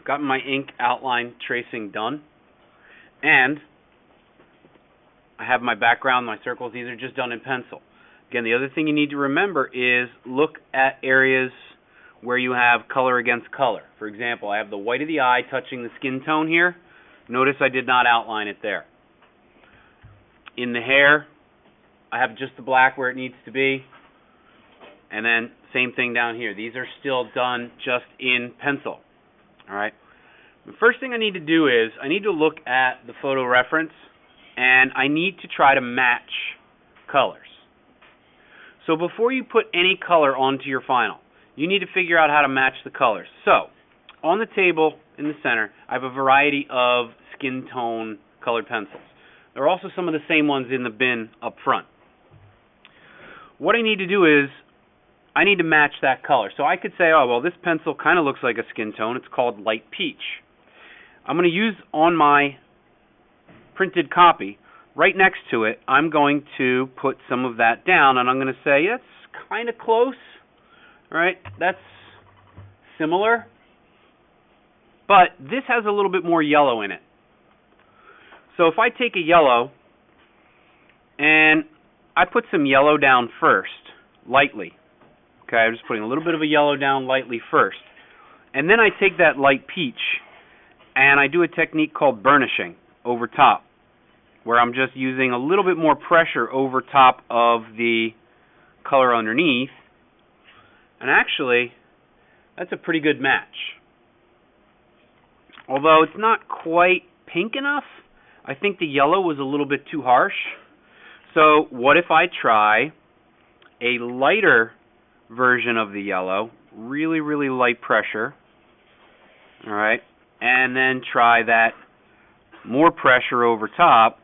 gotten my ink outline tracing done, and I have my background, my circles. These are just done in pencil. Again, the other thing you need to remember is look at areas where you have color against color. For example, I have the white of the eye touching the skin tone here. Notice I did not outline it there. In the hair, I have just the black where it needs to be. And then same thing down here. These are still done just in pencil. All right. The first thing I need to do is I need to look at the photo reference, and I need to try to match colors. So before you put any color onto your final, you need to figure out how to match the colors. So on the table in the center, I have a variety of skin tone colored pencils. There are also some of the same ones in the bin up front. What I need to do is I need to match that color. So I could say, oh, well, this pencil kind of looks like a skin tone. It's called light peach. I'm going to use on my printed copy, right next to it, I'm going to put some of that down, and I'm going to say, that's kind of close. All right, that's similar. But this has a little bit more yellow in it. So if I take a yellow and I put some yellow down first, lightly. Okay, I'm just putting a little bit of a yellow down lightly first. And then I take that light peach and I do a technique called burnishing over top, where I'm just using a little bit more pressure over top of the color underneath. And actually, that's a pretty good match. Although it's not quite pink enough, I think the yellow was a little bit too harsh. So what if I try a lighter version of the yellow, really, really light pressure, all right, and then try that more pressure over top,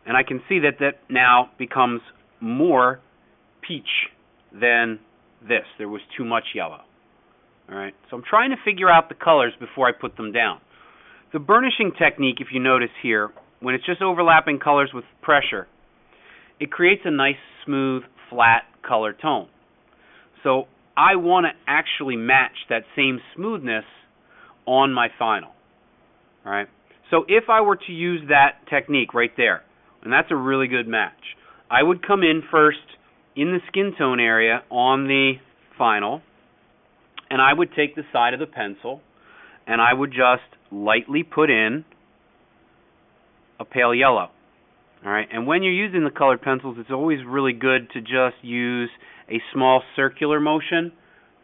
and I can see that that now becomes more peach than this. There was too much yellow. All right, so I'm trying to figure out the colors before I put them down. The burnishing technique, if you notice here, when it's just overlapping colors with pressure, it creates a nice, smooth, flat color tone. So I want to actually match that same smoothness on my final. All right. So if I were to use that technique right there, and that's a really good match, I would come in first in the skin tone area on the final, and I would take the side of the pencil and I would just lightly put in a pale yellow. All right, and when you're using the colored pencils, it's always really good to just use a small circular motion,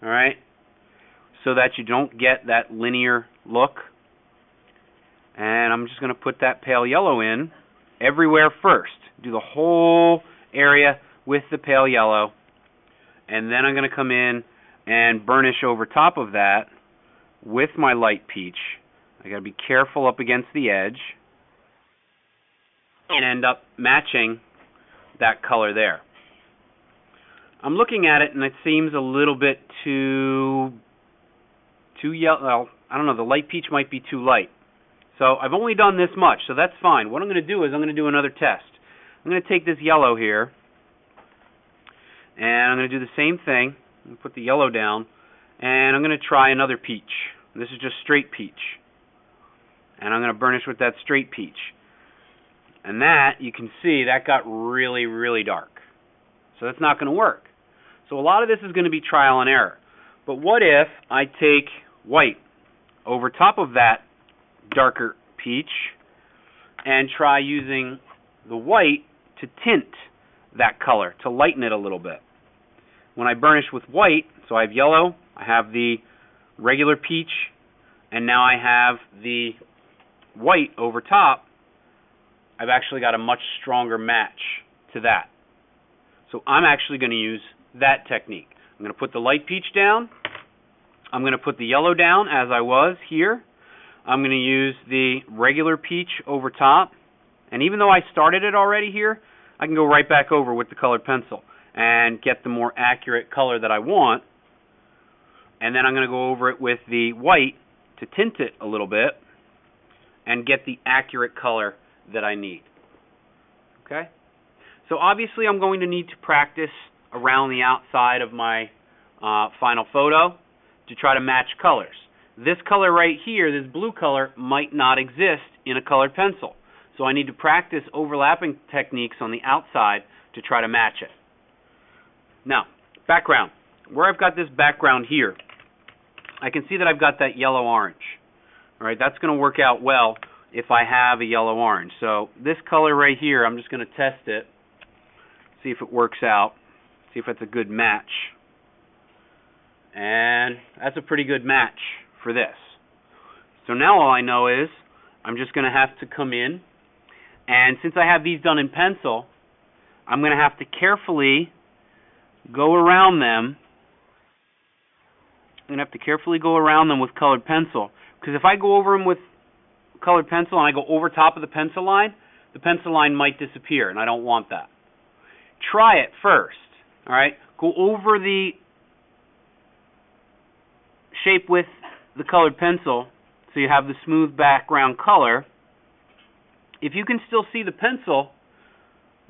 all right, so that you don't get that linear look. And I'm just going to put that pale yellow in everywhere first. Do the whole area with the pale yellow, and then I'm going to come in and burnish over top of that with my light peach. I got to be careful up against the edge and end up matching that color there. I'm looking at it and it seems a little bit too yellow. Well, I don't know, the light peach might be too light. So I've only done this much, so that's fine. What I'm going to do is I'm going to do another test. I'm going to take this yellow here and I'm going to do the same thing. I'm going to put the yellow down and I'm going to try another peach. This is just straight peach. And I'm going to burnish with that straight peach. And that, you can see, that got really, really dark. So that's not going to work. So a lot of this is going to be trial and error. But what if I take white over top of that darker peach and try using the white to tint that color, to lighten it a little bit? When I burnish with white, so I have yellow, I have the regular peach, and now I have the white over top, I've actually got a much stronger match to that. So I'm actually going to use that technique. I'm going to put the light peach down. I'm going to put the yellow down as I was here. I'm going to use the regular peach over top. And even though I started it already here, I can go right back over with the colored pencil and get the more accurate color that I want. And then I'm going to go over it with the white to tint it a little bit and get the accurate color that I need. Okay? So obviously I'm going to need to practice around the outside of my final photo to try to match colors. this color right here, this blue color, might not exist in a colored pencil. So I need to practice overlapping techniques on the outside to try to match it. Now, background. Where I've got this background here, I can see that I've got that yellow-orange. All right, that's going to work out well if I have a yellow-orange. So this color right here, I'm just going to test it, see if it works out, see if it's a good match. And that's a pretty good match for this. So now all I know is I'm just going to have to come in, and since I have these done in pencil, I'm going to have to carefully go around them. I'm going to have to carefully go around them with colored pencil, because if I go over them with colored pencil and I go over top of the pencil line might disappear, and I don't want that. Try it first. All right, go over the shape with the colored pencil so you have the smooth background color. If you can still see the pencil,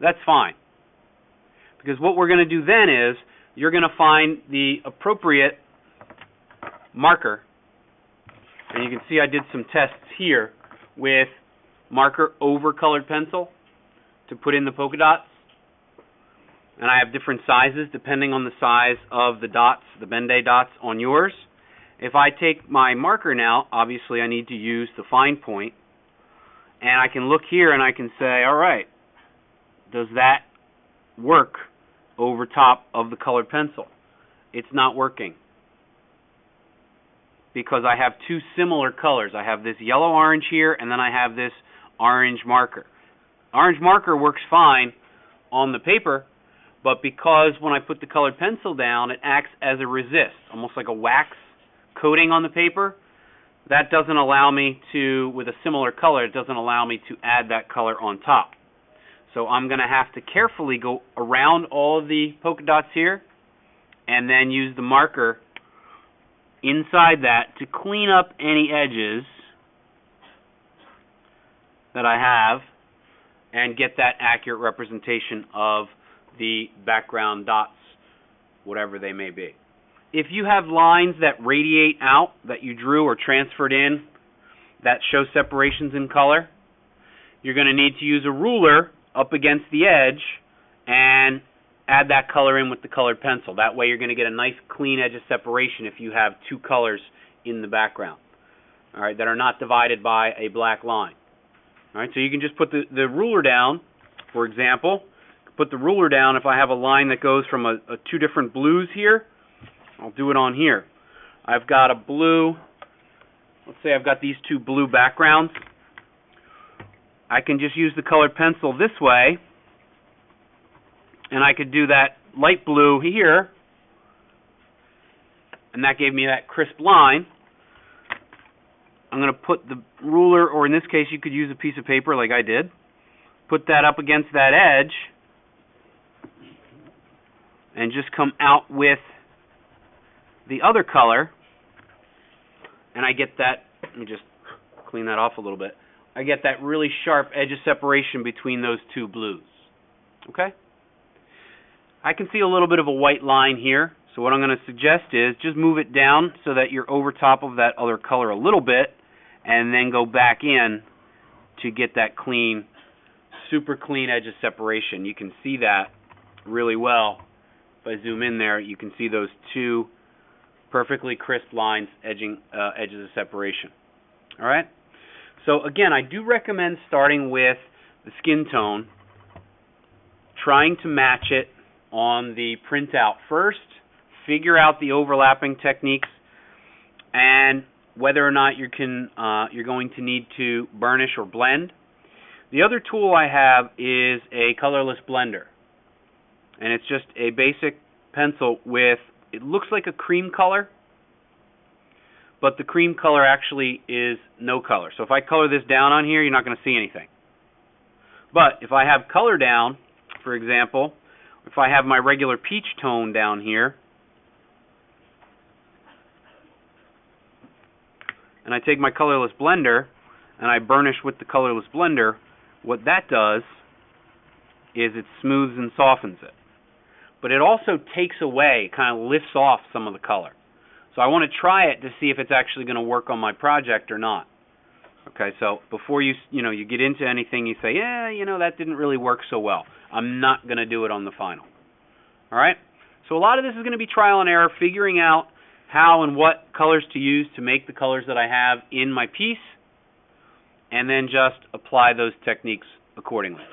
that's fine. Because what we're going to do then is you're going to find the appropriate marker. And you can see I did some tests here with marker over colored pencil to put in the polka dots. And I have different sizes depending on the size of the dots, the Ben-Day dots on yours. If I take my marker now, obviously I need to use the fine point. And I can look here and I can say, all right, does that work over top of the colored pencil? It's not working, because I have two similar colors. I have this yellow-orange here, and then I have this orange marker. Orange marker works fine on the paper, but because when I put the colored pencil down, it acts as a resist, almost like a wax coating on the paper. That doesn't allow me to, with a similar color, it doesn't allow me to add that color on top. So I'm going to have to carefully go around all of the polka dots here and then use the marker inside that to clean up any edges that I have and get that accurate representation of the background dots, whatever they may be. If you have lines that radiate out that you drew or transferred in that show separations in color, you're going to need to use a ruler up against the edge and add that color in with the colored pencil. That way you're going to get a nice clean edge of separation if you have two colors in the background, all right, that are not divided by a black line. All right, so you can just put the ruler down, for example. Put the ruler down if I have a line that goes from two different blues here. I'll do it on here. I've got a blue, let's say I've got these two blue backgrounds. I can just use the colored pencil this way, and I could do that light blue here, and that gave me that crisp line. I'm going to put the ruler, or in this case you could use a piece of paper like I did, put that up against that edge, and just come out with the other color, and I get that, let me just clean that off a little bit, I get that really sharp edge of separation between those two blues. Okay? I can see a little bit of a white line here, so what I'm going to suggest is just move it down so that you're over top of that other color a little bit, and then go back in to get that clean, super clean edge of separation. You can see that really well. If I zoom in there, you can see those two perfectly crisp lines edges of separation. All right? So again, I do recommend starting with the skin tone, trying to match it on the printout first, figure out the overlapping techniques, and whether or not you're going to need to burnish or blend. The other tool I have is a Colorless Blender, and it's just a basic pencil with, it looks like a cream color, but the cream color actually is no color. So if I color this down on here, you're not going to see anything. But if I have color down, for example, if I have my regular peach tone down here, and I take my Colorless Blender and I burnish with the Colorless Blender, what that does is it smooths and softens it. But it also takes away, kind of lifts off some of the color. So I want to try it to see if it's actually going to work on my project or not. Okay, so before you get into anything, you say, yeah, that didn't really work so well. I'm not going to do it on the final. All right? So a lot of this is going to be trial and error, figuring out how and what colors to use to make the colors that I have in my piece, and then just apply those techniques accordingly.